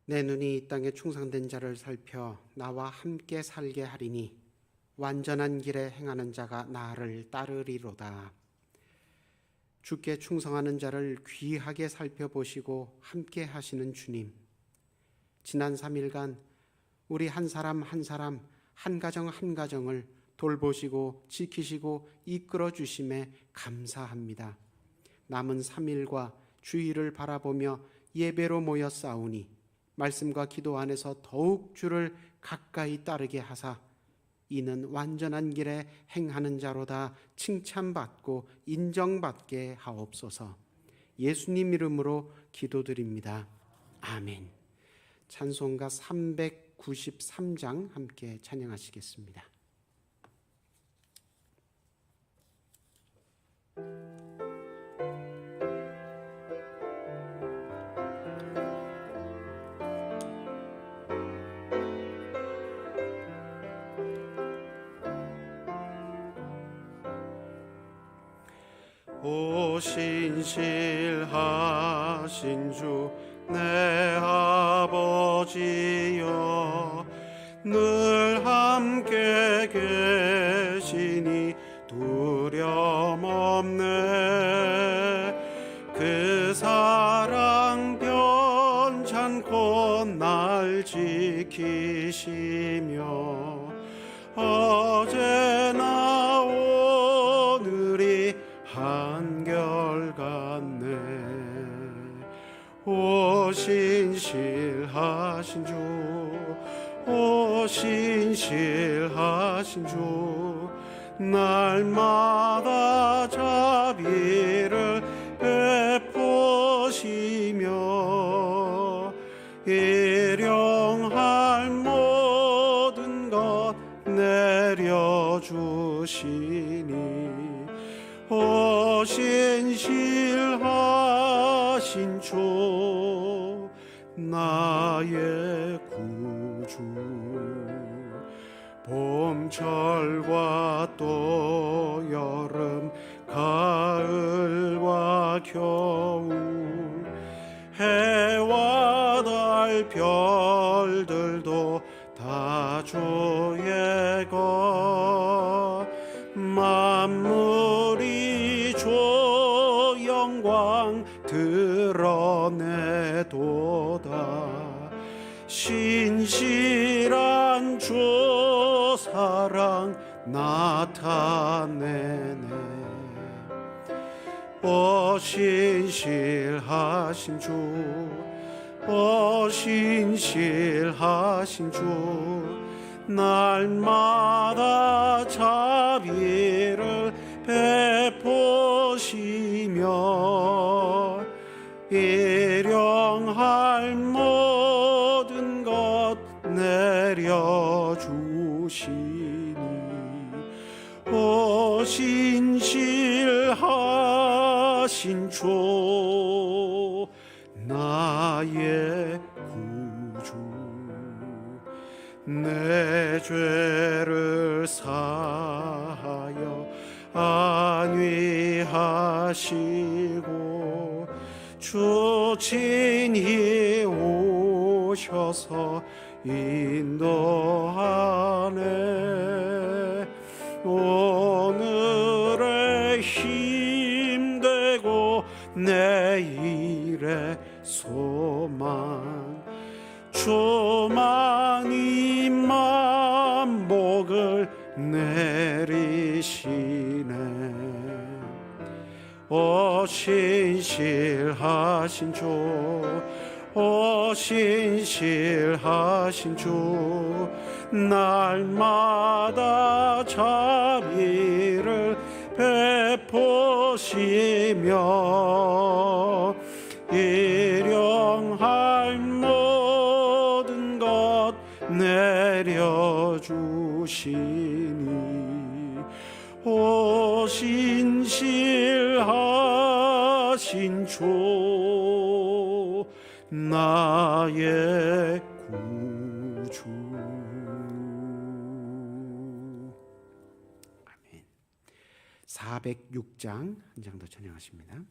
내 눈이 이 땅에 충성된 자를 살펴 나와 함께 살게 하리니 완전한 길에 행하는 자가 나를 따르리로다. 주께 충성하는 자를 귀하게 살펴보시고 함께 하시는 주님, 지난 3일간 우리 한 사람 한 사람, 한 가정 한 가정을 돌보시고 지키시고 이끌어 주심에 감사합니다. 남은 3일과 주일을 바라보며 예배로 모여 싸우니 말씀과 기도 안에서 더욱 주를 가까이 따르게 하사 이는 완전한 길에 행하는 자로다 칭찬받고 인정받게 하옵소서. 예수님 이름으로 기도드립니다. 아멘. 찬송가 393장 함께 찬양하시겠습니다. 오 신실하신 주 내 아버지여, 늘 함께 계시니 두려움 없네. 그 사랑 변찮고 날 지키시며 어제나 오늘이 한결같네. 오 신실하신 주, 오 신실하신 주, 날마다 자비를 베푸시며 일용할 모든 것 내려주시니 오 신실하신 주 나의 구주, 봄철과 또 여름 가을과 겨울, 해와 달 별들도 다 주의 것, 만물이 주 영광 드러내도다. 신실한 주 사랑 나타내네. 오 신실하신 주, 오 신실하신 주, 날마다 자비를 베푸시며 일용할 모든 것 내려주시니 오 신실하신 주 나의 구주, 내 죄를 사하여 안위하시고 주 친히 오셔서 인도하네. 오늘의 힘되고 내일의 소망, 주만이 만복을 내리시네. 오 신실하신 주, 오 신실하신 주, 날마다 자비를 베푸시며 일용할 모든 것 내려주시니 오 신실하신 주 나의 구주. 아멘. 406장 한 장 더 찬양하십니다.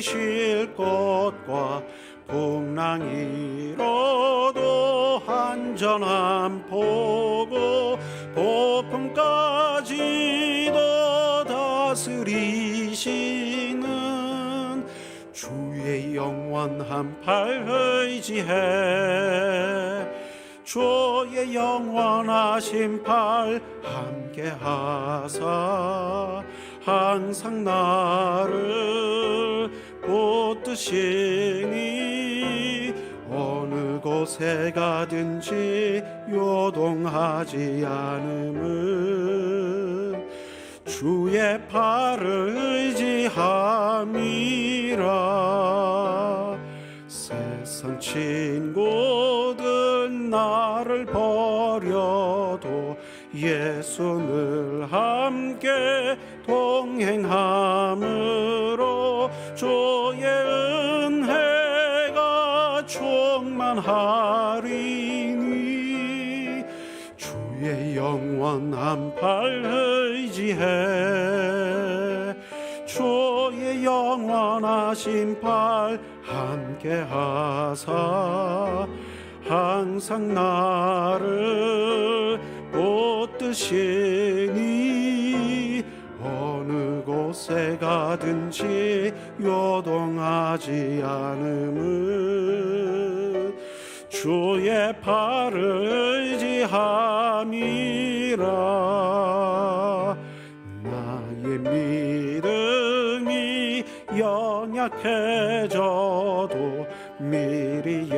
쉴 것과 풍랑 잃어도 안전함 보고 폭풍까지도 다스리시는 주의 영원한 팔 의지해 주의 영원하신 팔 함께하사 항상 나를 붙드시니 어느 곳에 가든지 요동하지 않음은 주의 팔을 의지함이라. 세상 친구들 나를 버려도 예수 늘 함께 동행함으로 주의 은혜가 충만하리니 주의 영원한 팔 의지해 주의 영원하신 팔 함께하사 항상 나를 붙드시니 어느 곳에 가든지 요동하지 않음은 주의 팔을 의지함이라. 나의 믿음이 연약해져도 미리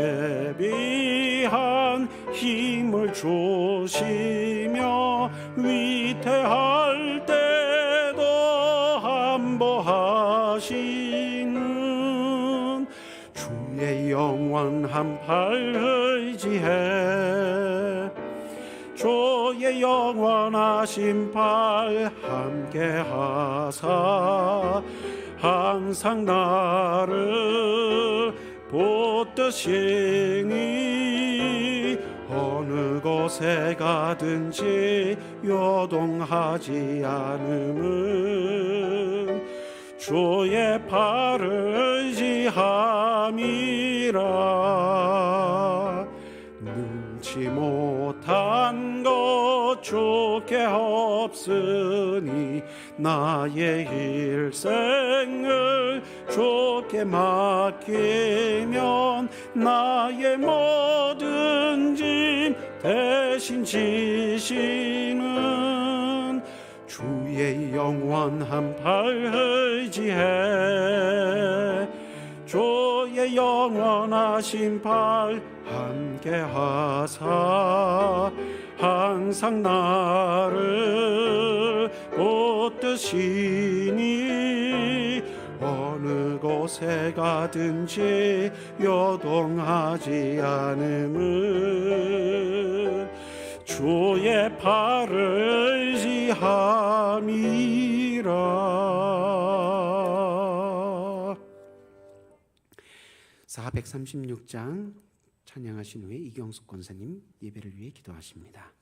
예비한 힘을 주시며 위태할 때도 안보하시는 주의 영원한 팔 의지해 주의 영원하신 팔 함께하사 항상 나를 붙드시니 어느 곳에 가든지 요동하지 않음은 주의 팔을 의지함이라. 능치 못한 것 주께 없으니 나의 일생을 주께 맡기면 나의 모든 짐 대신 지시는 주의 영원한 팔 의지해 주의 영원하신 팔 함께하사 항상 나를 붙드시니 어느 곳에 가든지 요동하지 않음은 주의 팔을 의지함이라. 436장 찬양하신 후에 이경숙 권사님 예배를 위해 기도하십니다.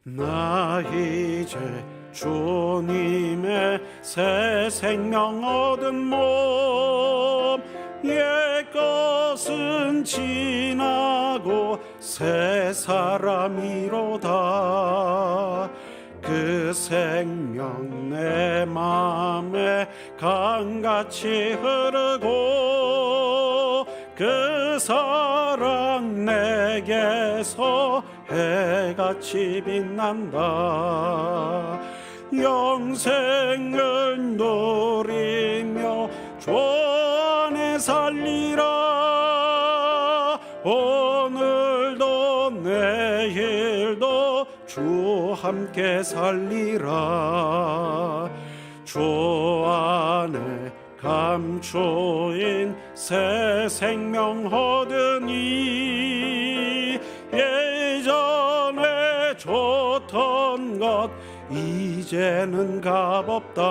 나 이제 주님의 새 생명 얻은 몸 옛것은 지나고 새 사람이로다. 그 생명 내 맘에 강같이 흐르고 그 사랑 내게서 해같이 빛난다. 영생을 누리며 주 안에 살리라. 오늘도 내일도 주 함께 살리라. 주 안에 감추인 새 생명 얻으니 예전에 줬던 것 이제는 값없다.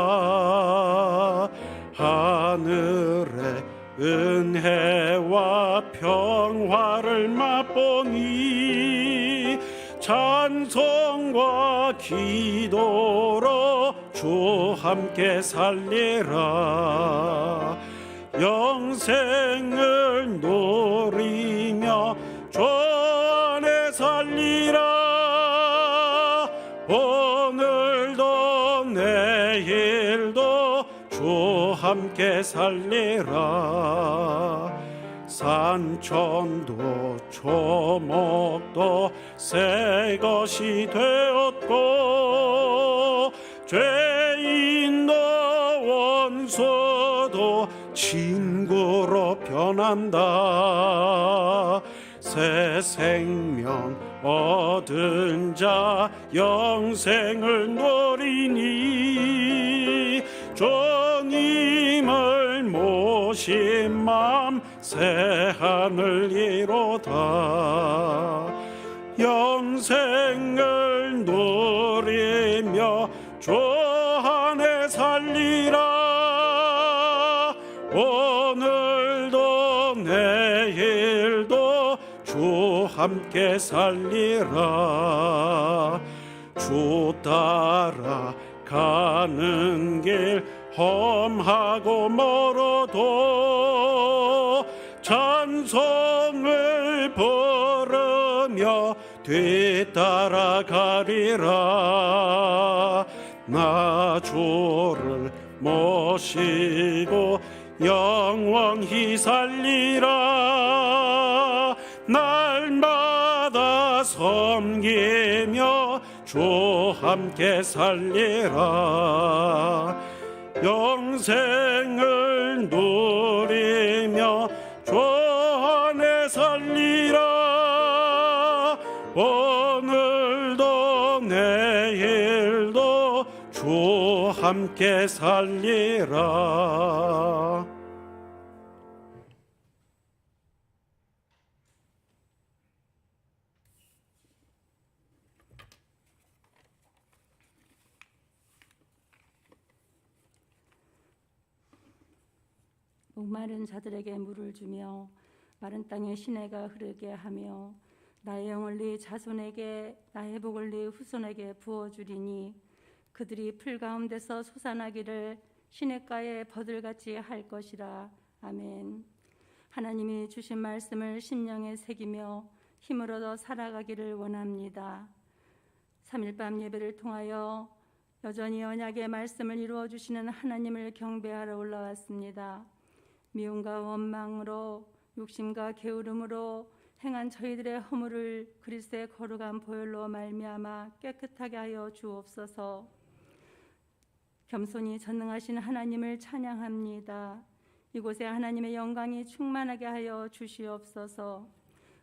하늘의 은혜와 평화를 맛보니 찬송과 기도로 주 함께 살리라. 영생을 누리며 주 안에 살리라. 오늘도 내일도 주 함께 살리라. 산천도 초목도 새 것이 되었고 죄인도 원수도 친구로 변한다. 새 생명 얻은 자 영생을 누리니 주님을 모신 맘 새 하늘 이로다. 영생을 누리며 주 안에 살리라. 오늘도 내일도 주 함께 살리라. 주 따라 가는 길 험하고 멀어도 찬송을 부르며 뒤따라가리라. 나 주를 모시고 영원히 살리라. 날마다 섬기며 주 함께 살리라. 영생을 누리며 주 안에 살리라. 오늘도 내일도 주 함께 살리라. 목마른 자들에게 물을 주며 마른 땅에 시내가 흐르게 하며 나의 영을 네 자손에게 나의 복을 네 후손에게 부어주리니 그들이 풀 가운데서 솟아나기를 시냇가에 버들같이 할 것이라. 아멘. 하나님이 주신 말씀을 심령에 새기며 힘을 얻어 살아가기를 원합니다. 3일밤 예배를 통하여 여전히 언약의 말씀을 이루어 주시는 하나님을 경배하러 올라왔습니다. 미움과 원망으로 욕심과 게으름으로 행한 저희들의 허물을 그리스도의 거룩한 보혈로 말미암아 깨끗하게 하여 주옵소서. 겸손히 전능하신 하나님을 찬양합니다. 이곳에 하나님의 영광이 충만하게 하여 주시옵소서.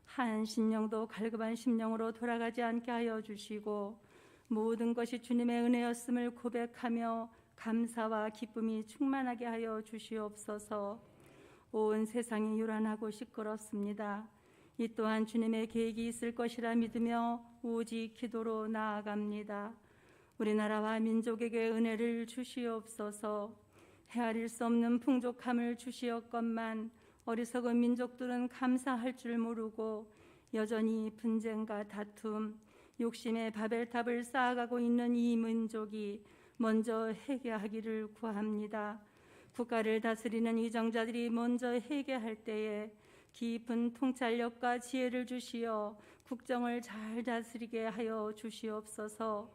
한 심령도 갈급한 심령으로 돌아가지 않게 하여 주시고 모든 것이 주님의 은혜였음을 고백하며 감사와 기쁨이 충만하게 하여 주시옵소서. 온 세상이 요란하고 시끄럽습니다. 이 또한 주님의 계획이 있을 것이라 믿으며 오직 기도로 나아갑니다. 우리나라와 민족에게 은혜를 주시옵소서. 헤아릴 수 없는 풍족함을 주시었건만 어리석은 민족들은 감사할 줄 모르고 여전히 분쟁과 다툼, 욕심의 바벨탑을 쌓아가고 있는 이 민족이 먼저 회개하기를 구합니다. 국가를 다스리는 위정자들이 먼저 회개할 때에 깊은 통찰력과 지혜를 주시어 국정을 잘 다스리게 하여 주시옵소서.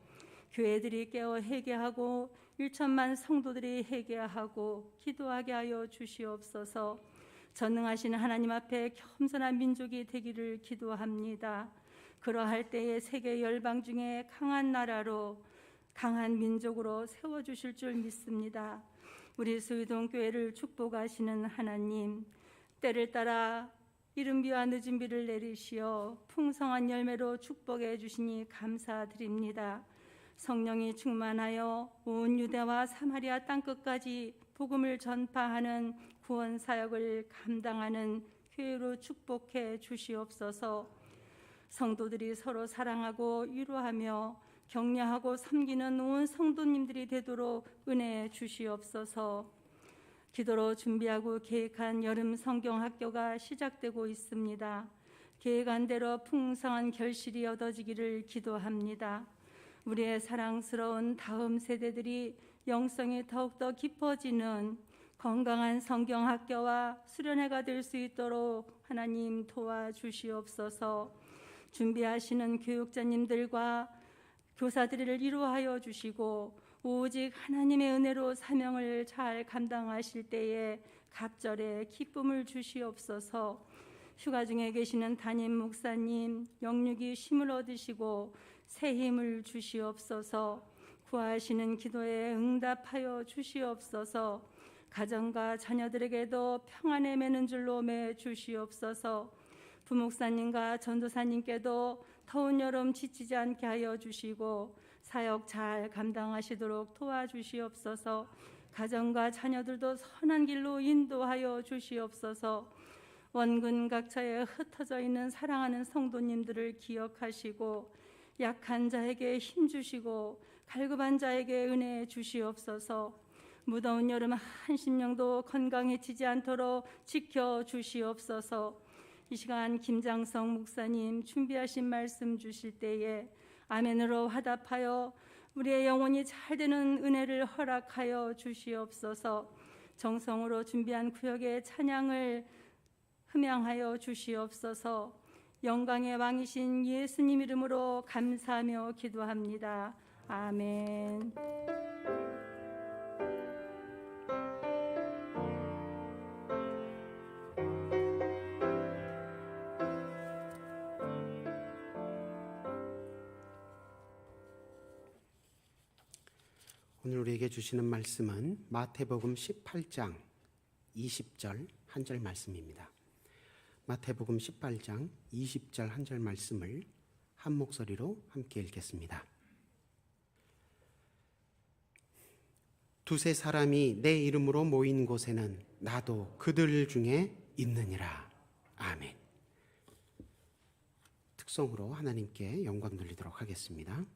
교회들이 깨어 회개하고 1천만 성도들이 회개하고 기도하게 하여 주시옵소서. 전능하신 하나님 앞에 겸손한 민족이 되기를 기도합니다. 그러할 때에 세계 열방 중에 강한 나라로 강한 민족으로 세워주실 줄 믿습니다. 우리 수의동교회를 축복하시는 하나님, 때를 따라 이른 비와 늦은 비를 내리시어 풍성한 열매로 축복해 주시니 감사드립니다. 성령이 충만하여 온 유대와 사마리아 땅끝까지 복음을 전파하는 구원 사역을 감당하는 교회로 축복해 주시옵소서. 성도들이 서로 사랑하고 위로하며 격려하고 섬기는 온 성도님들이 되도록 은혜해 주시옵소서. 기도로 준비하고 계획한 여름 성경학교가 시작되고 있습니다. 계획안대로 풍성한 결실이 얻어지기를 기도합니다. 우리의 사랑스러운 다음 세대들이 영성이 더욱더 깊어지는 건강한 성경학교와 수련회가 될 수 있도록 하나님 도와주시옵소서. 준비하시는 교육자님들과 교사들을 이루하여 주시고 오직 하나님의 은혜로 사명을 잘 감당하실 때에 갑절에 기쁨을 주시옵소서. 휴가 중에 계시는 담임 목사님 영육이 쉼을 얻으시고 새 힘을 주시옵소서. 구하시는 기도에 응답하여 주시옵소서. 가정과 자녀들에게도 평안에 매는 줄로 매 주시옵소서. 부목사님과 전도사님께도 더운 여름 지치지 않게 하여 주시고 사역 잘 감당하시도록 도와주시옵소서. 가정과 자녀들도 선한 길로 인도하여 주시옵소서. 원군 각처에 흩어져 있는 사랑하는 성도님들을 기억하시고 약한 자에게 힘 주시고 갈급한 자에게 은혜 주시옵소서. 무더운 여름 한 심령도 건강해지지 않도록 지켜주시옵소서. 이 시간 김장성 목사님 준비하신 말씀 주실 때에 아멘으로 화답하여 우리의 영혼이 잘 되는 은혜를 허락하여 주시옵소서. 정성으로 준비한 구역의 찬양을 흠양하여 주시옵소서. 영광의 왕이신 예수님 이름으로 감사하며 기도합니다. 아멘. 오늘 우리에게 주시는 말씀은 마태복음 18장 20절 한 절 말씀입니다. 마태복음 18장 20절 한 절 말씀을 한 목소리로 함께 읽겠습니다. 두세 사람이 내 이름으로 모인 곳에는 나도 그들 중에 있느니라. 아멘. 특성으로 하나님께 영광 돌리도록 하겠습니다.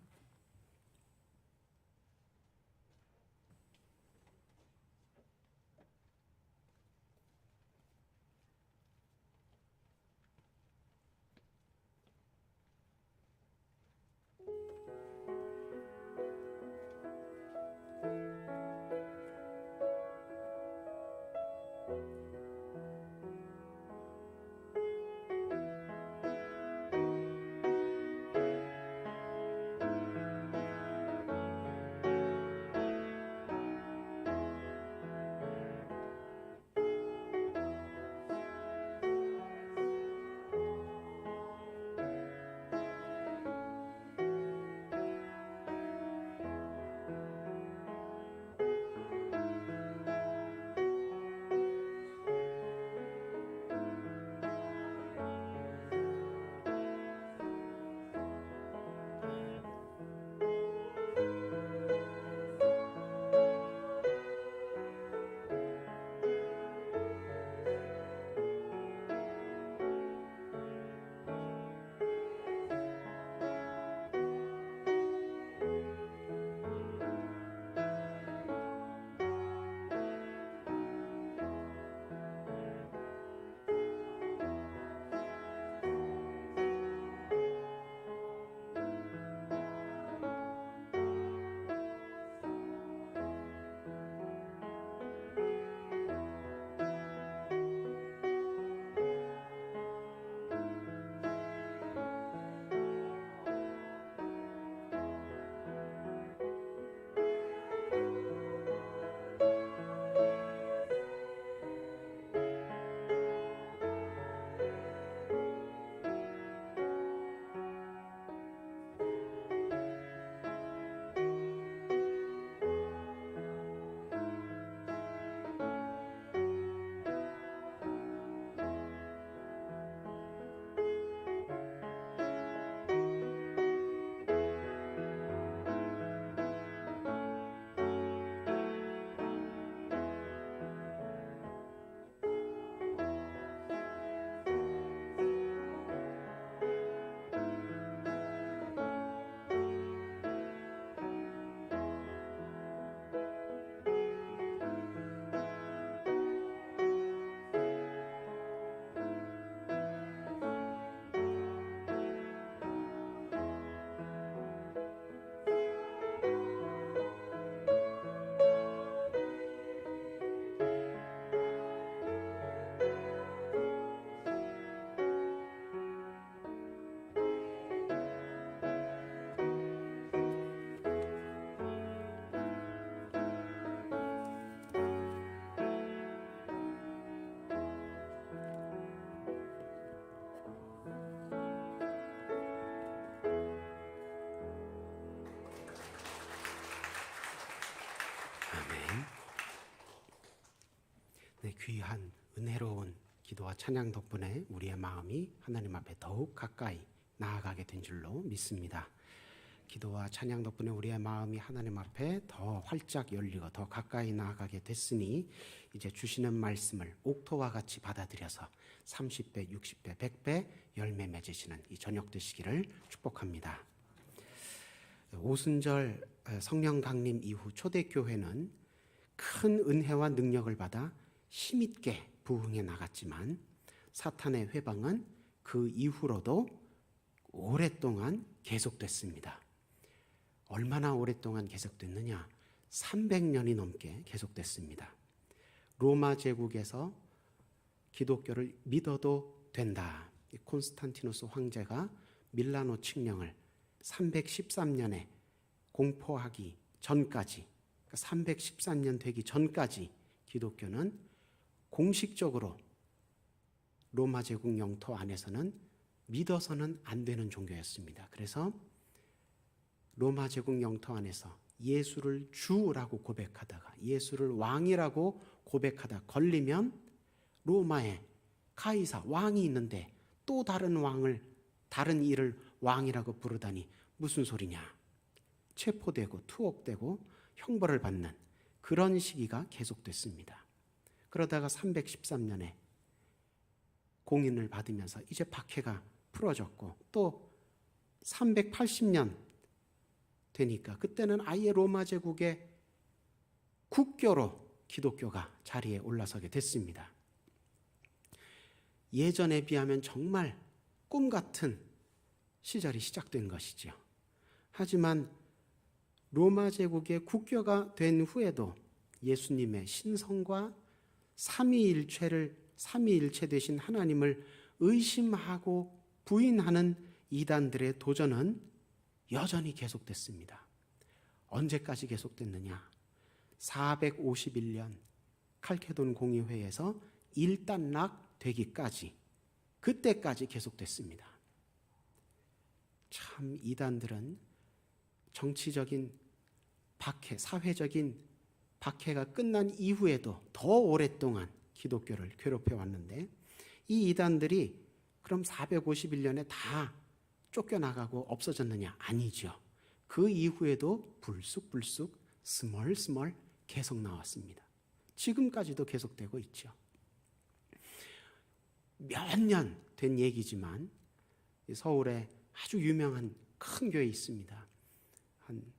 귀한 은혜로운 기도와 찬양 덕분에 우리의 마음이 하나님 앞에 더욱 가까이 나아가게 된 줄로 믿습니다. 기도와 찬양 덕분에 우리의 마음이 하나님 앞에 더 활짝 열리고 더 가까이 나아가게 됐으니 이제 주시는 말씀을 옥토와 같이 받아들여서 30배, 60배, 100배 열매 맺으시는 이 저녁 되시기를 축복합니다. 오순절 성령 강림 이후 초대교회는 큰 은혜와 능력을 받아 힘있게 부흥해 나갔지만 사탄의 회방은 그 이후로도 오랫동안 계속됐습니다. 얼마나 오랫동안 계속됐느냐? 300년이 넘게 계속됐습니다. 로마 제국에서 기독교를 믿어도 된다. 콘스탄티누스 황제가 밀라노 칙령을 313년에 공포하기 전까지, 313년 되기 전까지 기독교는 공식적으로 로마 제국 영토 안에서는 믿어서는 안 되는 종교였습니다. 그래서 로마 제국 영토 안에서 예수를 주라고 고백하다가 예수를 왕이라고 고백하다 걸리면 로마에 카이사 왕이 있는데 또 다른 이를 왕이라고 부르다니 무슨 소리냐? 체포되고 투옥되고 형벌을 받는 그런 시기가 계속됐습니다. 그러다가 313년에 공인을 받으면서 이제 박해가 풀어졌고 또 380년 되니까 그때는 아예 로마 제국의 국교로 기독교가 자리에 올라서게 됐습니다. 예전에 비하면 정말 꿈 같은 시절이 시작된 것이죠. 하지만 로마 제국의 국교가 된 후에도 예수님의 신성과 삼위일체 되신 하나님을 의심하고 부인하는 이단들의 도전은 여전히 계속됐습니다. 언제까지 계속됐느냐? 451년 칼케돈 공의회에서 일단락 되기까지, 그때까지 계속됐습니다. 참 이단들은 정치적인 박해, 사회적인 박해가 끝난 이후에도 더 오랫동안 기독교를 괴롭혀 왔는데 이 이단들이 그럼 451년에 다 쫓겨나가고 없어졌느냐? 아니죠. 그 이후에도 불쑥불쑥 스멀스멀 계속 나왔습니다. 지금까지도 계속되고 있죠. 몇 년 된 얘기지만 서울에 아주 유명한 큰 교회 있습니다. 한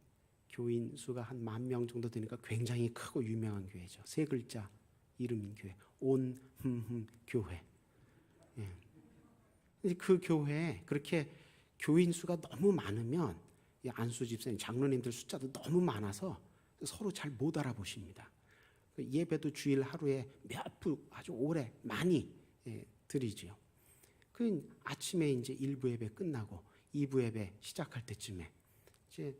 교인 수가 한 10,000명 정도 되니까 굉장히 크고 유명한 교회죠. 세 글자 이름인 교회, 교회. 예. 그 교회에 그렇게 교인 수가 너무 많으면 안수 집사님, 장로님들 숫자도 너무 많아서 서로 잘 못 알아보십니다. 예배도 주일 하루에 몇 부 아주 오래 많이 드리지요. 그 아침에 이제 1부 예배 끝나고 2부 예배 시작할 때쯤에 이제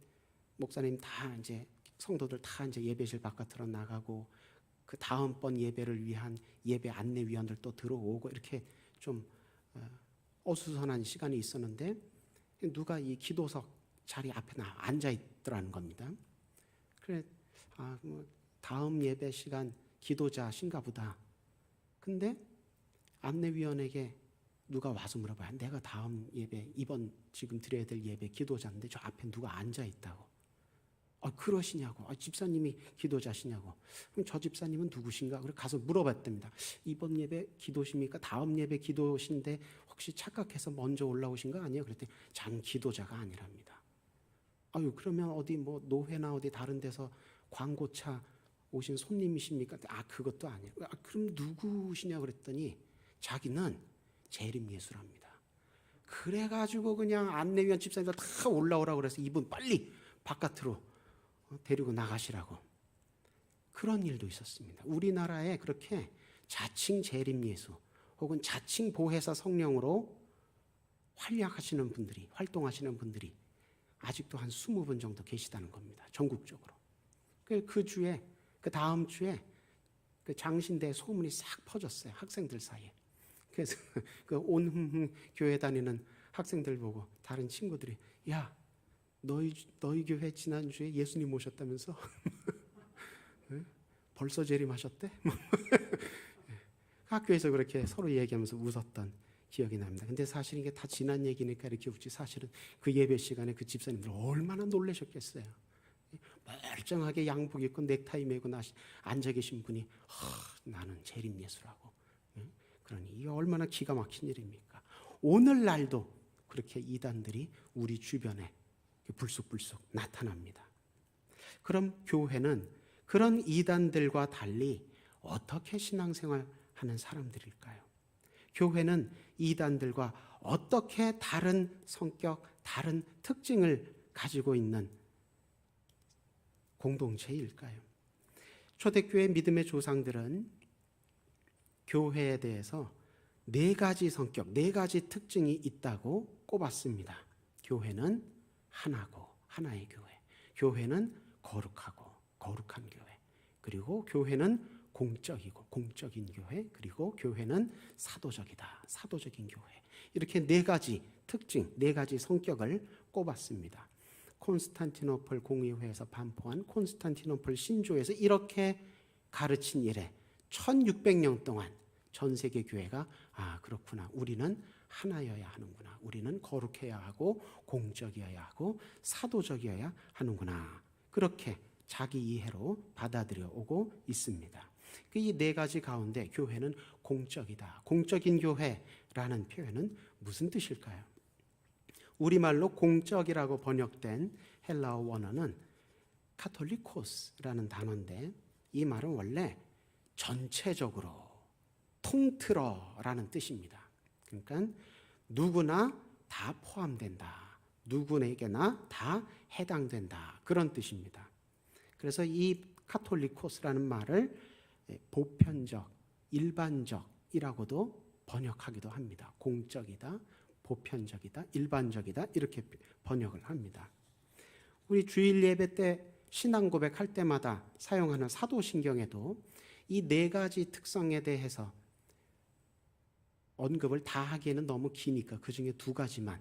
목사님 다 이제 성도들 다 이제 예배실 바깥으로 나가고 그 다음번 예배를 위한 예배 안내위원들 또 들어오고 이렇게 좀 어수선한 시간이 있었는데 누가 이 기도석 자리 앞에 앉아 있더라는 겁니다. 그래, 뭐 다음 예배 시간 기도자신가 보다. 근데 안내위원에게 누가 와서 물어봐요. 내가 다음 예배, 이번 지금 드려야 될 예배 기도자인데 저 앞에 누가 앉아 있다고. 그러시냐고. 집사님이 기도자시냐고. 그럼 저 집사님은 누구신가? 그래 가서 물어봤답니다. 이번 예배 기도십니까? 다음 예배 기도신데 혹시 착각해서 먼저 올라오신 거 아니에요? 그랬더니 장 기도자가 아니랍니다. 그러면 어디 뭐 노회나 어디 다른 데서 광고차 오신 손님이십니까? 그것도 아니에요. 그럼 누구시냐 그랬더니 자기는 재림 예수랍니다. 그래가지고 그냥 안내위원 집사님들 다 올라오라고 그래서 이분 빨리 바깥으로 데리고 나가시라고. 그런 일도 있었습니다. 우리나라에 그렇게 자칭 재림 예수 혹은 자칭 보혜사 성령으로 활동하시는 분들이 아직도 한 20분 정도 계시다는 겁니다. 전국적으로. 그 다음 주에 그 장신대 소문이 싹 퍼졌어요. 학생들 사이에. 그래서 그 온흥흥 교회 다니는 학생들 보고 다른 친구들이 야, 너희 교회 지난주에 예수님 오셨다면서? 벌써 재림하셨대? 학교에서 그렇게 서로 얘기하면서 웃었던 기억이 납니다. 근데 사실 이게 다 지난 얘기니까 이렇게 웃지, 사실은 그 예배 시간에 그 집사님들 얼마나 놀라셨겠어요. 멀쩡하게 양복 입고 넥타이 메고 앉아 계신 분이 나는 재림예수라고. 그러니 이게 얼마나 기가 막힌 일입니까? 오늘날도 그렇게 이단들이 우리 주변에 불쑥불쑥 나타납니다. 그럼 교회는 그런 이단들과 달리 어떻게 신앙생활하는 사람들일까요? 교회는 이단들과 어떻게 다른 성격, 다른 특징을 가지고 있는 공동체일까요? 초대교회 믿음의 조상들은 교회에 대해서 4가지 성격, 4가지 특징이 있다고 꼽았습니다. 교회는 하나고, 하나의 교회. 교회는 거룩하고, 거룩한 교회. 그리고 교회는 공적이고, 공적인 교회. 그리고 교회는 사도적이다, 사도적인 교회. 이렇게 4가지 특징, 4가지 성격을 꼽았습니다. 콘스탄티노플 공의회에서 반포한 콘스탄티노플 신조에서 이렇게 가르친 이래 1600년 동안 전 세계 교회가 그렇구나, 우리는 하나여야 하는구나, 우리는 거룩해야 하고 공적이어야 하고 사도적이어야 하는구나, 그렇게 자기 이해로 받아들여 오고 있습니다. 이 4가지 가운데 교회는 공적이다, 공적인 교회라는 표현은 무슨 뜻일까요? 우리말로 공적이라고 번역된 헬라어 원어는 카톨리코스라는 단어인데, 이 말은 원래 전체적으로, 통틀어라는 뜻입니다. 그러니까 누구나 다 포함된다, 누구에게나 다 해당된다, 그런 뜻입니다. 그래서 이 카톨리코스라는 말을 보편적, 일반적이라고도 번역하기도 합니다. 공적이다, 보편적이다, 일반적이다, 이렇게 번역을 합니다. 우리 주일 예배 때 신앙 고백할 때마다 사용하는 사도신경에도 이 4가지 특성에 대해서 언급을 다 하기에는 너무 기니까 그 중에 2가지만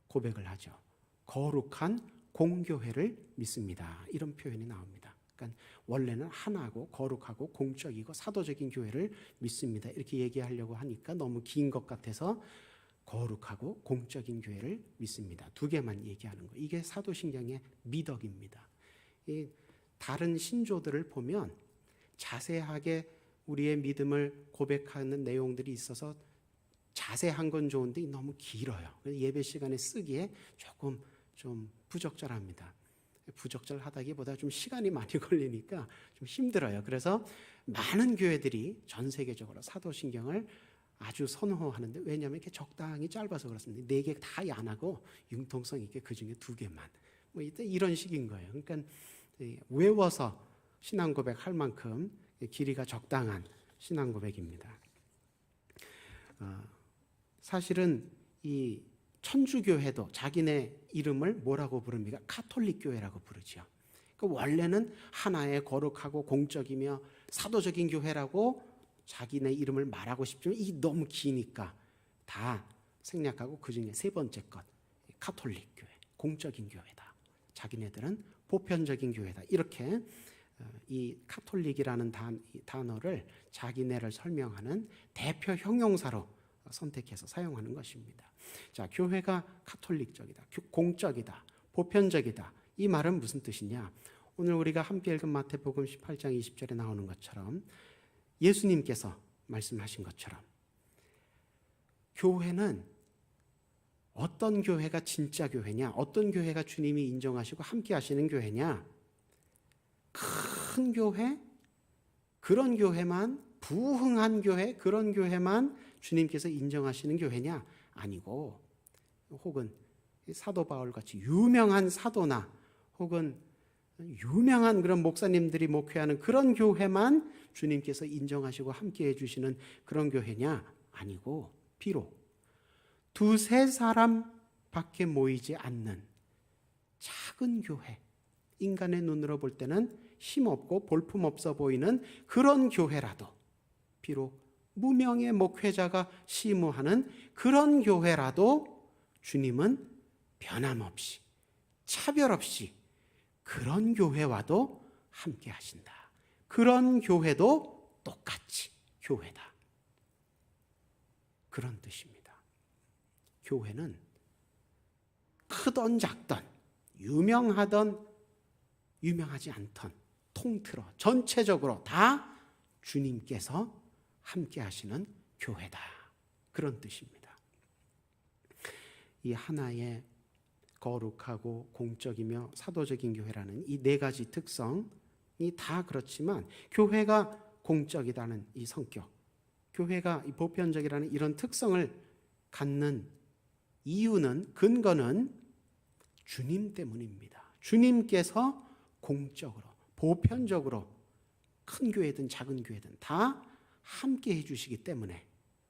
고백을 하죠. 거룩한 공교회를 믿습니다, 이런 표현이 나옵니다. 그러니까 원래는 하나고 거룩하고 공적이고 사도적인 교회를 믿습니다, 이렇게 얘기하려고 하니까 너무 긴 것 같아서 거룩하고 공적인 교회를 믿습니다, 2개만 얘기하는 거예요. 이게 사도신경의 미덕입니다. 다른 신조들을 보면 자세하게 우리의 믿음을 고백하는 내용들이 있어서 자세한 건 좋은데 너무 길어요. 예배 시간에 쓰기에 조금 좀 부적절합니다. 부적절하다기보다 좀 시간이 많이 걸리니까 좀 힘들어요. 그래서 많은 교회들이 전 세계적으로 사도신경을 아주 선호하는데, 왜냐하면 이렇게 적당히 짧아서 그렇습니다. 4개 다 안 하고 융통성 있게 그 중에 2개만, 이런 식인 거예요. 그러니까 외워서 신앙 고백할 만큼 길이가 적당한 신앙 고백입니다. 사실은 이 천주교회도 자기네 이름을 뭐라고 부릅니까? 가톨릭 교회라고 부르죠. 그러니까 원래는 하나의 거룩하고 공적이며 사도적인 교회라고 자기네 이름을 말하고 싶지만 이 너무 기니까 다 생략하고 그 중에 3번째 것, 가톨릭 교회, 공적인 교회다, 자기네들은 보편적인 교회다, 이렇게 이 가톨릭이라는 단어를 자기네를 설명하는 대표 형용사로 선택해서 사용하는 것입니다. 자, 교회가 가톨릭적이다, 공적이다, 보편적이다, 이 말은 무슨 뜻이냐? 오늘 우리가 함께 읽은 마태복음 18장 20절에 나오는 것처럼 예수님께서 말씀하신 것처럼 교회는 어떤 교회가 진짜 교회냐, 어떤 교회가 주님이 인정하시고 함께 하시는 교회냐? 큰 교회, 그런 교회만, 부흥한 교회, 그런 교회만 주님께서 인정하시는 교회냐? 아니고, 혹은 사도 바울 같이 유명한 사도나 혹은 유명한 그런 목사님들이 목회하는 그런 교회만 주님께서 인정하시고 함께해 주시는 그런 교회냐? 아니고, 비록 2-3 사람밖에 모이지 않는 작은 교회, 인간의 눈으로 볼 때는 힘없고 볼품없어 보이는 그런 교회라도, 비록 무명의 목회자가 심우하는 그런 교회라도 주님은 변함없이, 차별 없이 그런 교회와도 함께 하신다. 그런 교회도 똑같이 교회다, 그런 뜻입니다. 교회는 크던 작던, 유명하던 유명하지 않던, 통틀어 전체적으로 다 주님께서 함께 하시는 교회다. 그런 뜻입니다. 이 하나의 거룩하고 공적이며 사도적인 교회라는 이 네 가지 특성이 다 그렇지만, 교회가 공적이라는 이 성격, 교회가 이 보편적이라는 이런 특성을 갖는 이유는, 근거는 주님 때문입니다. 주님께서 공적으로, 보편적으로 큰 교회든 작은 교회든 다 함께 해주시기 때문에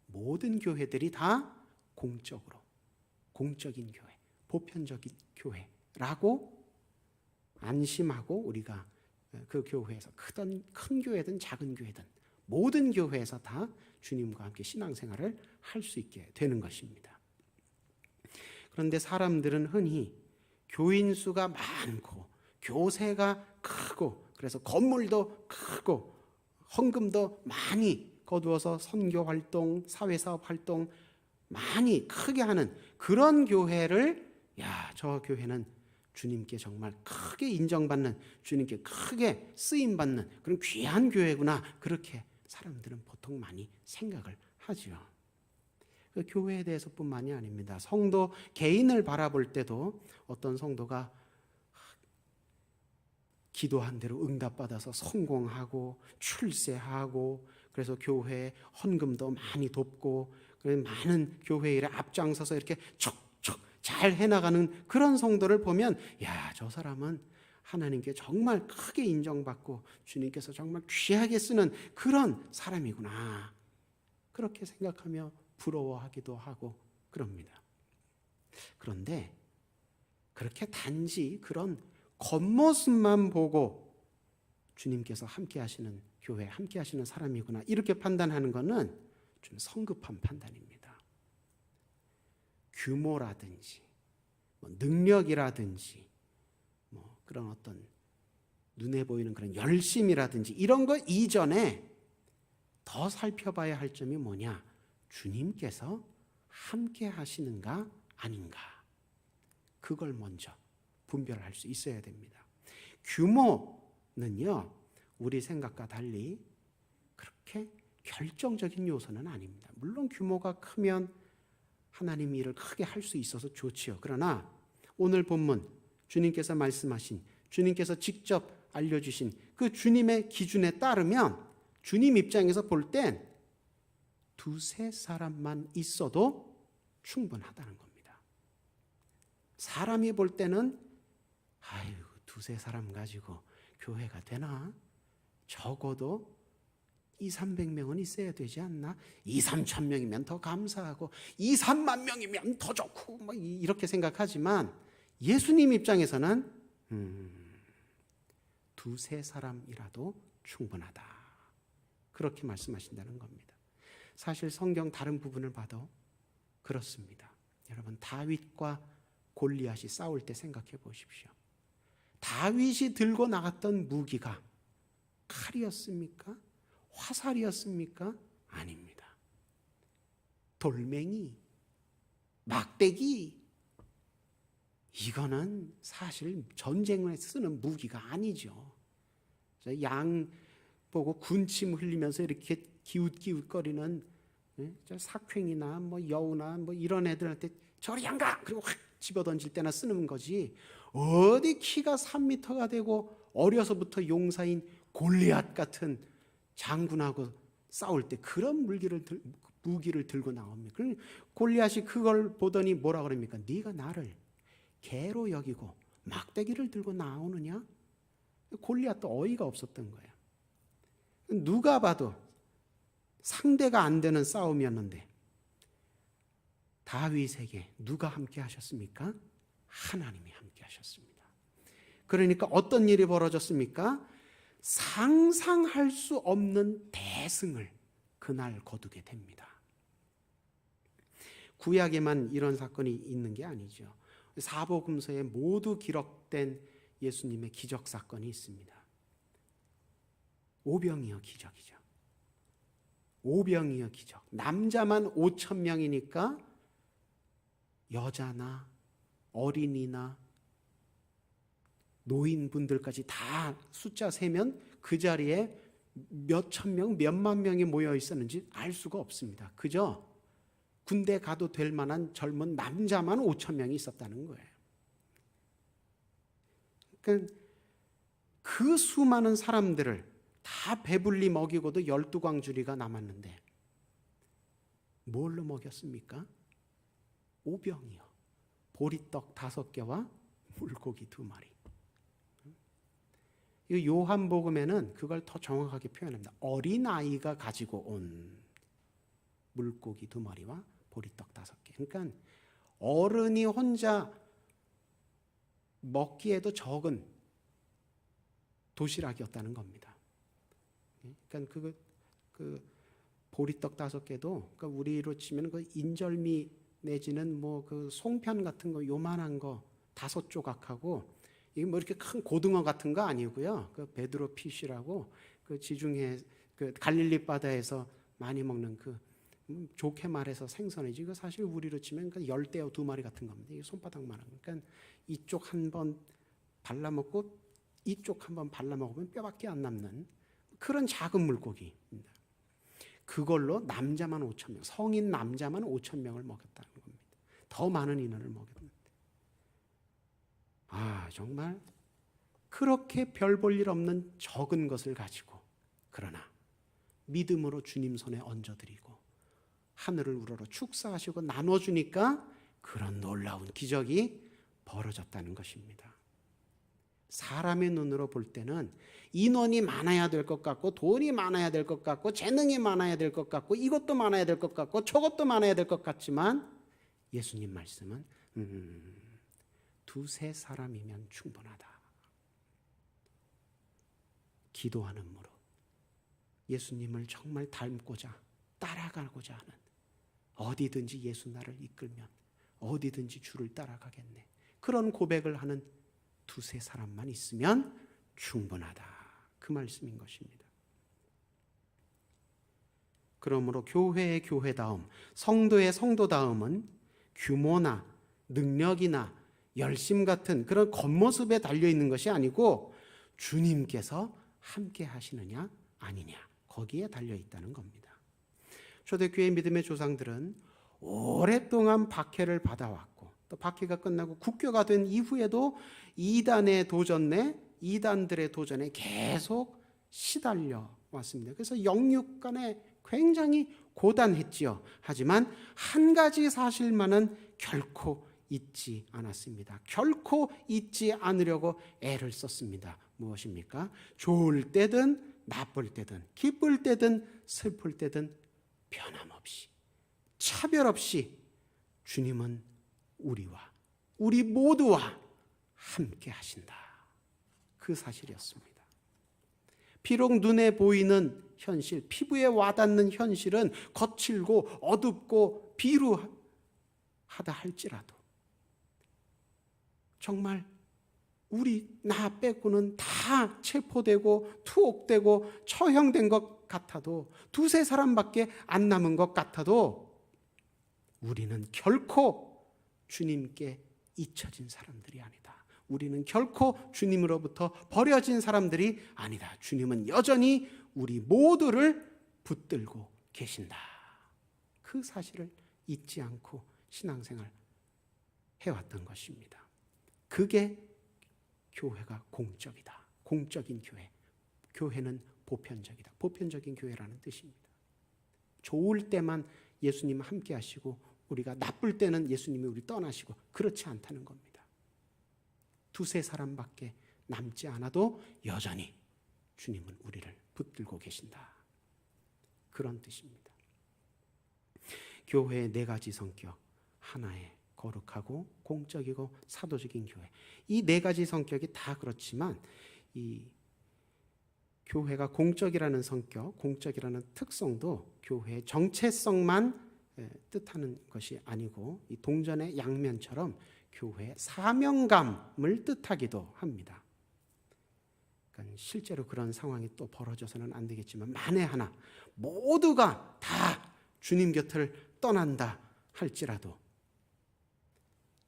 모든 교회들이 다 공적으로, 공적인 교회, 보편적인 교회라고 안심하고, 우리가 그 교회에서 큰 교회든 작은 교회든 모든 교회에서 다 주님과 함께 신앙생활을 할 수 있게 되는 것입니다. 그런데 사람들은 흔히 교인 수가 많고 교세가 크고, 그래서 건물도 크고 헌금도 많이 거두어서 선교 활동, 사회사업 활동 많이 크게 하는 그런 교회를, 야, 저 교회는 주님께 정말 크게 인정받는, 주님께 크게 쓰임받는 그런 귀한 교회구나, 그렇게 사람들은 보통 많이 생각을 하죠. 그 교회에 대해서뿐만이 아닙니다. 성도 개인을 바라볼 때도 어떤 성도가 기도한 대로 응답받아서 성공하고 출세하고, 그래서 교회에 헌금도 많이 돕고, 많은 교회 일에 앞장서서 이렇게 척척 잘 해나가는 그런 성도를 보면, 야, 저 사람은 하나님께 정말 크게 인정받고 주님께서 정말 귀하게 쓰는 그런 사람이구나, 그렇게 생각하며 부러워하기도 하고 그럽니다. 그런데 그렇게 단지 그런 겉모습만 보고 주님께서 함께 하시는 교회, 함께 하시는 사람이구나, 이렇게 판단하는 것은 좀 성급한 판단입니다. 규모라든지 능력이라든지 그런 어떤 눈에 보이는 그런 열심이라든지 이런 것 이전에 더 살펴봐야 할 점이 뭐냐? 주님께서 함께 하시는가 아닌가, 그걸 먼저 분별할 수 있어야 됩니다. 규모는요, 우리 생각과 달리 그렇게 결정적인 요소는 아닙니다. 물론 규모가 크면 하나님 일을 크게 할 수 있어서 좋지요. 그러나 오늘 본문 주님께서 말씀하신, 주님께서 직접 알려주신 그 주님의 기준에 따르면 주님 입장에서 볼 땐 두세 사람만 있어도 충분하다는 겁니다. 사람이 볼 때는 아유, 두세 사람 가지고 교회가 되나? 적어도 200~300명은 있어야 되지 않나? 2~3천 명이면 더 감사하고 2~3만 명이면 더 좋고 이렇게 생각하지만, 예수님 입장에서는 두세 사람이라도 충분하다, 그렇게 말씀하신다는 겁니다. 사실 성경 다른 부분을 봐도 그렇습니다. 여러분, 다윗과 골리앗이 싸울 때 생각해 보십시오. 다윗이 들고 나갔던 무기가 칼이었습니까? 화살이었습니까? 아닙니다. 돌멩이, 막대기, 이거는 사실 전쟁에 쓰는 무기가 아니죠. 양 보고 군침 흘리면서 이렇게 기웃기웃거리는 사퀭이나 여우나 이런 애들한테 저리 안 가! 그리고 확 집어던질 때나 쓰는 거지, 어디 키가 3m가 되고 어려서부터 용사인 골리앗 같은 장군하고 싸울 때 그런 무기를 들고 나옵니다. 골리앗이 그걸 보더니 뭐라 그럽니까? 네가 나를 개로 여기고 막대기를 들고 나오느냐? 골리앗도 어이가 없었던 거예요. 누가 봐도 상대가 안 되는 싸움이었는데, 다윗에게 누가 함께 하셨습니까? 하나님이 함께 하셨습니다. 그러니까 어떤 일이 벌어졌습니까? 상상할 수 없는 대승을 그날 거두게 됩니다. 구약에만 이런 사건이 있는 게 아니죠. 사복음서에 모두 기록된 예수님의 기적 사건이 있습니다. 오병이어 기적이죠. 오병이어 기적. 남자만 5천 명이니까 여자나 어린이나 노인분들까지 다 숫자 세면 그 자리에 몇천 명, 몇만 명이 모여 있었는지 알 수가 없습니다. 그저 군대 가도 될 만한 젊은 남자만 5천 명이 있었다는 거예요. 그러니까 그 수많은 사람들을 다 배불리 먹이고도 12광주리가 남았는데 뭘로 먹였습니까? 오병이요. 보리떡 5개와 물고기 2마리. 이 요한복음에는 그걸 더 정확하게 표현합니다. 어린아이가 가지고 온 물고기 2마리와 보리떡 5개. 그러니까 어른이 혼자 먹기에도 적은 도시락이었다는 겁니다. 그러니까 그 보리떡 5개도 그러니까 우리로 치면 그 인절미 내지는 뭐 그 송편 같은 거 요만한 거 5조각하고 이게 뭐 이렇게 큰 고등어 같은 거 아니고요. 그 베드로 피쉬라고 그 지중해 그 갈릴리 바다에서 많이 먹는 그 좋게 말해서 생선이지. 그 사실 우리로 치면 그 열대어 2마리 같은 겁니다. 이게 손바닥만한. 그러니까 이쪽 한번 발라 먹고 이쪽 한번 발라 먹으면 뼈밖에 안 남는 그런 작은 물고기입니다. 그걸로 남자만 5천 명, 성인 남자만 5천 명을 먹였다는 겁니다. 더 많은 인원을 먹였는데, 정말 그렇게 별 볼 일 없는 적은 것을 가지고 그러나 믿음으로 주님 손에 얹어드리고 하늘을 우러러 축사하시고 나눠주니까 그런 놀라운 기적이 벌어졌다는 것입니다. 사람의 눈으로 볼 때는 인원이 많아야 될 것 같고 돈이 많아야 될 것 같고 재능이 많아야 될 것 같고 이것도 많아야 될 것 같고 저것도 많아야 될 것 같지만 예수님 말씀은 2-3 사람이면 충분하다. 기도하는 무릇 예수님을 정말 닮고자 따라가고자 하는 어디든지 예수 나를 이끌면 어디든지 주를 따라가겠네. 그런 고백을 하는 2-3 사람만 있으면 충분하다. 그 말씀인 것입니다. 그러므로 교회의 교회다움, 성도의 성도다움은 규모나 능력이나 열심 같은 그런 겉모습에 달려있는 것이 아니고 주님께서 함께 하시느냐 아니냐 거기에 달려있다는 겁니다. 초대교회 믿음의 조상들은 오랫동안 박해를 받아왔고 또 박해가 끝나고 국교가 된 이후에도 이단들의 도전에 계속 시달려 왔습니다. 그래서 영육 간에 굉장히 고단했지요. 하지만 한 가지 사실만은 결코 잊지 않았습니다. 결코 잊지 않으려고 애를 썼습니다. 무엇입니까? 좋을 때든 나쁠 때든 기쁠 때든 슬플 때든 변함없이 차별 없이 주님은 우리와 우리 모두와 함께 하신다. 그 사실이었습니다. 비록 눈에 보이는 현실, 피부에 와닿는 현실은 거칠고 어둡고 비루하다 할지라도 정말 나 빼고는 다 체포되고 투옥되고 처형된 것 같아도 2-3 사람밖에 안 남은 것 같아도 우리는 결코 주님께 잊혀진 사람들이 아니다. 우리는 결코 주님으로부터 버려진 사람들이 아니다. 주님은 여전히 우리 모두를 붙들고 계신다. 그 사실을 잊지 않고 신앙생활 해왔던 것입니다. 그게 교회가 공적이다. 공적인 교회. 교회는 보편적이다. 보편적인 교회라는 뜻입니다. 좋을 때만 예수님 함께 하시고 우리가 나쁠 때는 예수님이 우리 떠나시고 그렇지 않다는 겁니다. 2-3 사람밖에 남지 않아도 여전히 주님은 우리를 붙들고 계신다. 그런 뜻입니다. 교회의 4가지 성격, 하나의 거룩하고 공적이고 사도적인 교회. 이 4가지 성격이 다 그렇지만 이 교회가 공적이라는 성격, 공적이라는 특성도 교회의 정체성만 뜻하는 것이 아니고 이 동전의 양면처럼 교회의 사명감을 뜻하기도 합니다. 그러니까 실제로 그런 상황이 또 벌어져서는 안 되겠지만 만에 하나 모두가 다 주님 곁을 떠난다 할지라도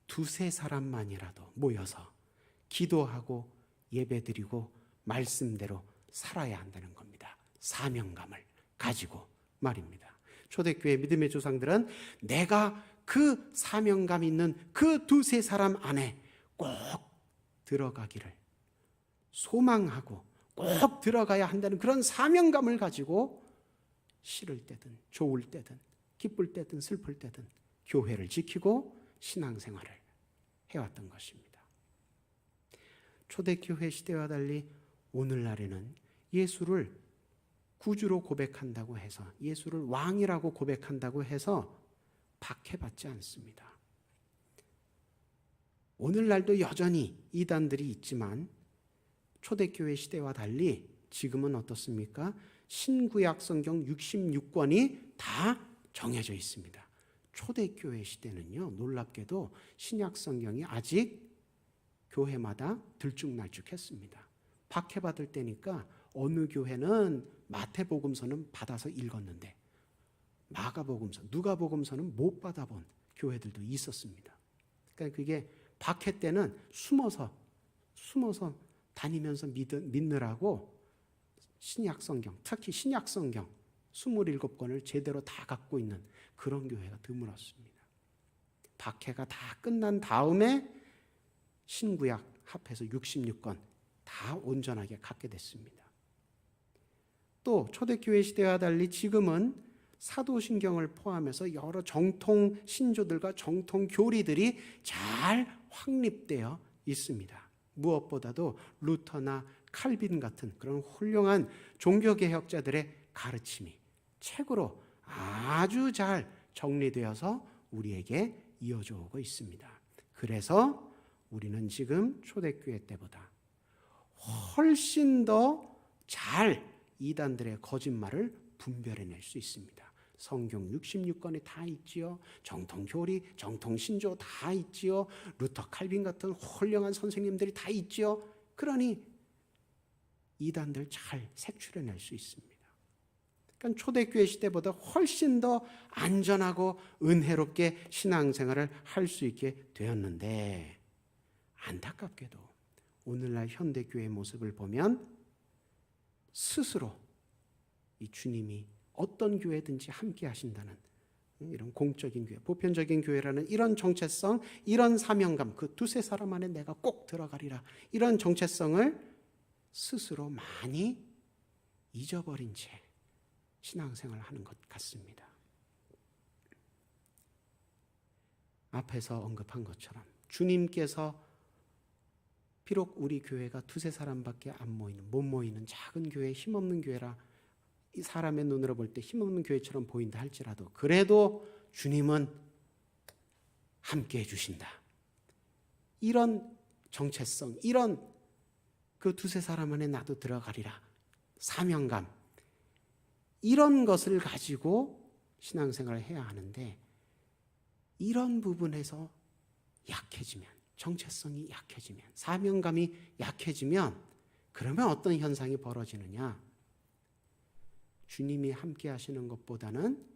두세 사람만이라도 모여서 기도하고 예배드리고 말씀대로 살아야 한다는 겁니다. 사명감을 가지고 말입니다. 초대교회 믿음의 조상들은 내가 그 사명감 있는 그 두세 사람 안에 꼭 들어가기를 소망하고 꼭 들어가야 한다는 그런 사명감을 가지고 싫을 때든 좋을 때든 기쁠 때든 슬플 때든 교회를 지키고 신앙생활을 해왔던 것입니다. 초대교회 시대와 달리 오늘날에는 예수를 구주로 고백한다고 해서 예수를 왕이라고 고백한다고 해서 박해받지 않습니다. 오늘날도 여전히 이단들이 있지만 초대교회 시대와 달리 지금은 어떻습니까? 신구약 성경 66권이 다 정해져 있습니다. 초대교회 시대는요, 놀랍게도 신약 성경이 아직 교회마다 들쭉날쭉했습니다. 박해받을 때니까 어느 교회는 마태복음서는 받아서 읽었는데 마가복음서, 누가복음서는 못 받아본 교회들도 있었습니다. 그러니까 그게 박해 때는 숨어서 다니면서 믿느라고 신약성경, 특히 신약성경 27권을 제대로 다 갖고 있는 그런 교회가 드물었습니다. 박해가 다 끝난 다음에 신구약 합해서 66권 다 온전하게 갖게 됐습니다. 또 초대교회 시대와 달리 지금은 사도신경을 포함해서 여러 정통 신조들과 정통 교리들이 잘 확립되어 있습니다. 무엇보다도 루터나 칼빈 같은 그런 훌륭한 종교개혁자들의 가르침이 책으로 아주 잘 정리되어서 우리에게 이어져 오고 있습니다. 그래서 우리는 지금 초대교회 때보다 훨씬 더 잘 이단들의 거짓말을 분별해낼 수 있습니다. 성경 66권이 다 있지요. 정통 교리, 정통 신조 다 있지요. 루터, 칼빈 같은 훌륭한 선생님들이 다 있지요. 그러니 이단들 잘 색출해낼 수 있습니다. 그러니까 초대교회 시대보다 훨씬 더 안전하고 은혜롭게 신앙생활을 할 수 있게 되었는데 안타깝게도 오늘날 현대교회의 모습을 보면 스스로 이 주님이 어떤 교회든지 함께 하신다는 이런 공적인 교회, 보편적인 교회라는 이런 정체성, 이런 사명감, 그 두세 사람 안에 내가 꼭 들어가리라, 이런 정체성을 스스로 많이 잊어버린 채 신앙생활을 하는 것 같습니다. 앞에서 언급한 것처럼 주님께서 비록 우리 교회가 두세 사람밖에 못 모이는 작은 교회, 힘없는 교회라 이 사람의 눈으로 볼 때 힘없는 교회처럼 보인다 할지라도 그래도 주님은 함께 해주신다. 이런 정체성, 이런 그 두세 사람 안에 나도 들어가리라, 사명감, 이런 것을 가지고 신앙생활을 해야 하는데 이런 부분에서 약해지면, 정체성이 약해지면, 사명감이 약해지면 그러면 어떤 현상이 벌어지느냐? 주님이 함께 하시는 것보다는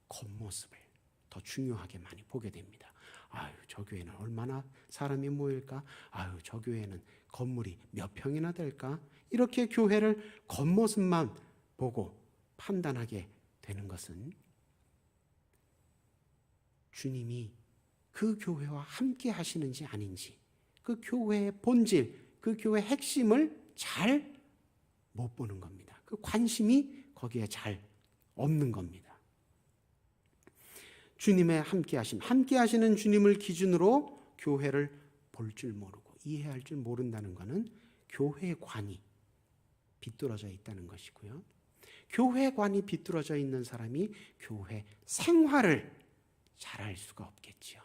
겉모습을 더 중요하게 많이 보게 됩니다. 아유, 저 교회는 얼마나 사람이 모일까? 아유, 저 교회는 건물이 몇 평이나 될까? 이렇게 교회를 겉모습만 보고 판단하게 되는 것은 주님이 그 교회와 함께 하시는지 아닌지, 그 교회의 본질, 그 교회의 핵심을 잘 못 보는 겁니다. 그 관심이 거기에 잘 없는 겁니다. 주님의 함께 하시는 주님을 기준으로 교회를 볼 줄 모르고 이해할 줄 모른다는 것은 교회관이 비뚤어져 있다는 것이고요. 교회관이 비뚤어져 있는 사람이 교회 생활을 잘할 수가 없겠지요.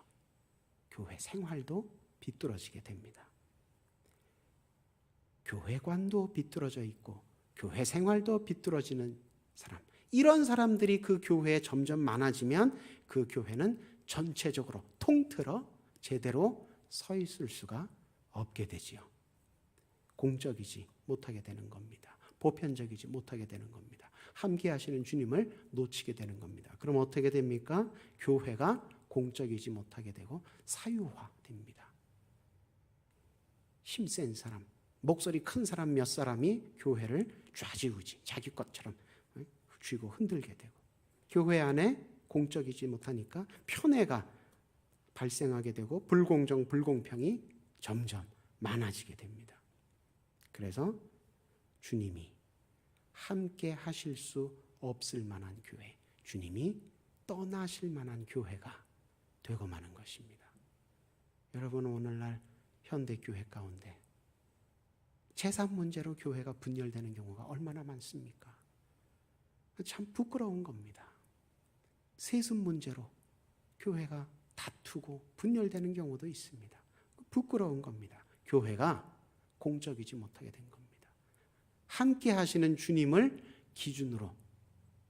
교회 생활도 비뚤어지게 됩니다. 교회관도 비뚤어져 있고 교회 생활도 비뚤어지는 사람, 이런 사람들이 그 교회에 점점 많아지면 그 교회는 전체적으로 통틀어 제대로 서 있을 수가 없게 되지요. 공적이지 못하게 되는 겁니다. 보편적이지 못하게 되는 겁니다. 함께 하시는 주님을 놓치게 되는 겁니다. 그럼 어떻게 됩니까? 교회가 공적이지 못하게 되고 사유화됩니다. 힘센 사람, 목소리 큰 사람 몇 사람이 교회를 좌지우지 자기 것처럼 쥐고 흔들게 되고, 교회 안에 공적이지 못하니까 편애가 발생하게 되고 불공정, 불공평이 점점 많아지게 됩니다. 그래서 주님이 함께 하실 수 없을 만한 교회, 주님이 떠나실 만한 교회가 되고 마는 것입니다. 여러분, 오늘날 현대교회 가운데 재산 문제로 교회가 분열되는 경우가 얼마나 많습니까? 참 부끄러운 겁니다. 세습 문제로 교회가 다투고 분열되는 경우도 있습니다. 부끄러운 겁니다. 교회가 공적이지 못하게 된 겁니다. 함께 하시는 주님을 기준으로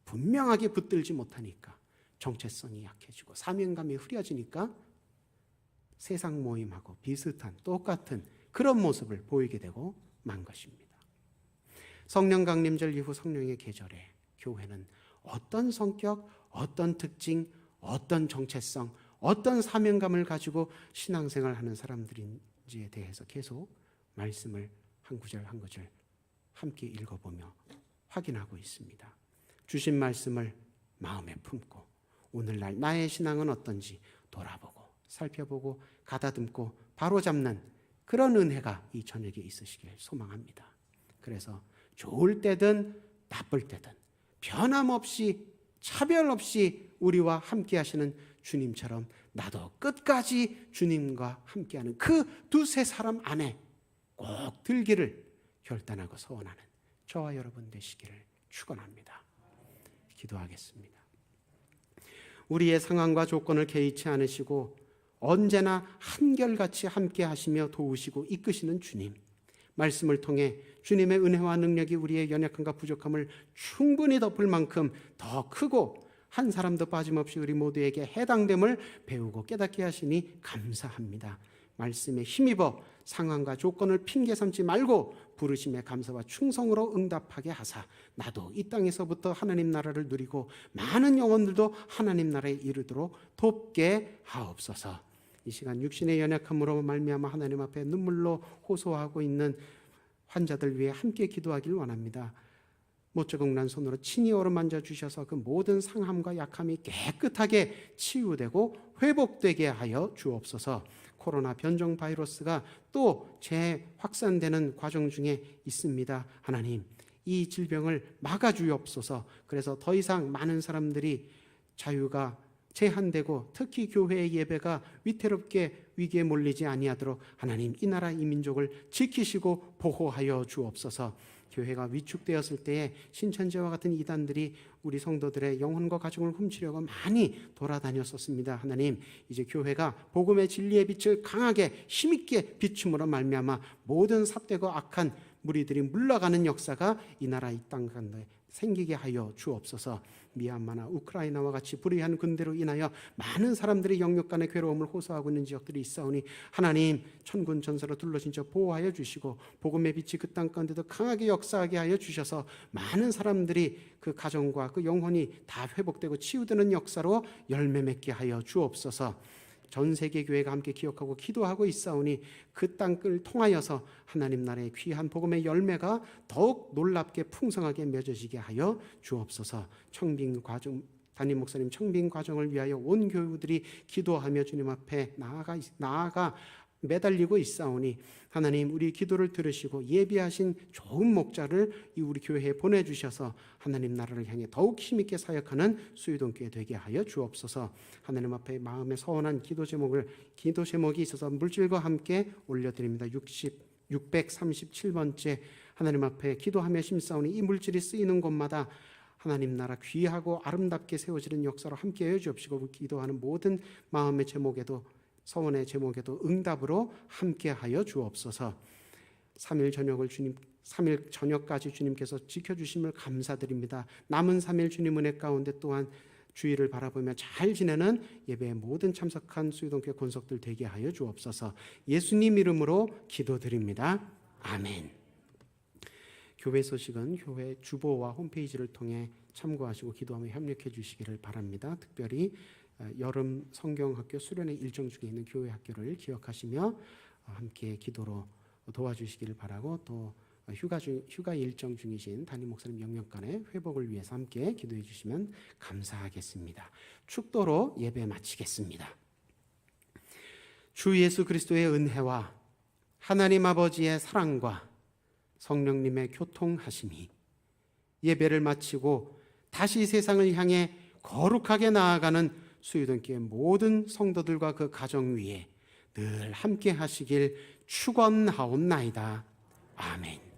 분명하게 붙들지 못하니까 정체성이 약해지고 사명감이 흐려지니까 세상 모임하고 비슷한 똑같은 그런 모습을 보이게 되고 만 것입니다. 성령 강림절 이후 성령의 계절에 교회는 어떤 성격, 어떤 특징, 어떤 정체성, 어떤 사명감을 가지고 신앙생활을 하는 사람들인지에 대해서 계속 말씀을 한 구절 한 구절 함께 읽어보며 확인하고 있습니다. 주신 말씀을 마음에 품고 오늘날 나의 신앙은 어떤지 돌아보고 살펴보고 가다듬고 바로잡는 그런 은혜가 이 저녁에 있으시길 소망합니다. 그래서 좋을 때든 나쁠 때든 변함없이 차별 없이 우리와 함께 하시는 주님처럼 나도 끝까지 주님과 함께하는 그 두세 사람 안에 꼭 들기를 결단하고 소원하는 저와 여러분 되시기를 축원합니다. 기도하겠습니다. 우리의 상황과 조건을 개의치 않으시고 언제나 한결같이 함께 하시며 도우시고 이끄시는 주님, 말씀을 통해 주님의 은혜와 능력이 우리의 연약함과 부족함을 충분히 덮을 만큼 더 크고 한 사람도 빠짐없이 우리 모두에게 해당됨을 배우고 깨닫게 하시니 감사합니다. 말씀에 힘입어 상황과 조건을 핑계 삼지 말고 부르심에 감사와 충성으로 응답하게 하사 나도 이 땅에서부터 하나님 나라를 누리고 많은 영혼들도 하나님 나라에 이르도록 돕게 하옵소서. 이 시간 육신의 연약함으로 말미암아 하나님 앞에 눈물로 호소하고 있는 환자들 위해 함께 기도하길 원합니다. 못조국난 손으로 친히 어루만져 주셔서 그 모든 상함과 약함이 깨끗하게 치유되고 회복되게 하여 주옵소서. 코로나 변종 바이러스가 또 재확산되는 과정 중에 있습니다. 하나님, 이 질병을 막아주옵소서. 그래서 더 이상 많은 사람들이 자유가 제한되고 특히 교회의 예배가 위태롭게 위기에 몰리지 아니하도록 하나님 이 나라 이 민족을 지키시고 보호하여 주옵소서. 교회가 위축되었을 때에 신천지와 같은 이단들이 우리 성도들의 영혼과 가정을 훔치려고 많이 돌아다녔었습니다. 하나님, 이제 교회가 복음의 진리의 빛을 강하게 힘있게 비춤으로 말미암아 모든 삿되고 악한 무리들이 물러가는 역사가 이 나라 이 땅 가운데 생기게 하여 주옵소서. 미얀마나 우크라이나와 같이 불의한 군대로 인하여 많은 사람들이 영육 간의 괴로움을 호소하고 있는 지역들이 있사오니 하나님 천군 천사로 둘러진 저 보호하여 주시고 복음의 빛이 그 땅 가운데도 강하게 역사하게 하여 주셔서 많은 사람들이 그 가정과 그 영혼이 다 회복되고 치유되는 역사로 열매 맺게 하여 주옵소서. 전 세계 교회가 함께 기억하고 기도하고 있사오니 그 땅을 통하여서 하나님 나라의 귀한 복음의 열매가 더욱 놀랍게 풍성하게 맺어지게 하여 주옵소서. 청빙 과정, 담임 목사님 청빙 과정을 위하여 온 교우들이 기도하며 주님 앞에 나아가 매달리고 있사오니 하나님 우리 기도를 들으시고 예비하신 좋은 목자를 이 우리 교회에 보내주셔서 하나님 나라를 향해 더욱 힘있게 사역하는 수유동교회 되게 하여 주옵소서. 하나님 앞에 마음에 서원한 기도 제목이 있어서 물질과 함께 올려드립니다. 637번째 하나님 앞에 기도하며 심사오니 이 물질이 쓰이는 곳마다 하나님 나라 귀하고 아름답게 세워지는 역사로 함께하여 주옵시고 기도하는 모든 마음의 제목에도 서원의 제목에도 응답으로 함께하여 주옵소서. 3일 저녁까지 주님께서 지켜주심을 감사드립니다. 남은 3일 주님 은혜 가운데 또한 주의를 바라보며 잘 지내는 예배에 모든 참석한 수유동교회 권속들 되게 하여 주옵소서. 예수님 이름으로 기도드립니다. 아멘. 교회 소식은 교회 주보와 홈페이지를 통해 참고하시고 기도하며 협력해 주시기를 바랍니다. 특별히 여름 성경학교 수련회 일정 중에 있는 교회 학교를 기억하시며 함께 기도로 도와주시기를 바라고, 또 휴가 일정 중이신 담임 목사님 영영간의 회복을 위해서 함께 기도해 주시면 감사하겠습니다. 축도로 예배 마치겠습니다. 주 예수 그리스도의 은혜와 하나님 아버지의 사랑과 성령님의 교통하심이 예배를 마치고 다시 세상을 향해 거룩하게 나아가는 수유동교회 모든 성도들과 그 가정 위에 늘 함께 하시길 축원하옵나이다. 아멘.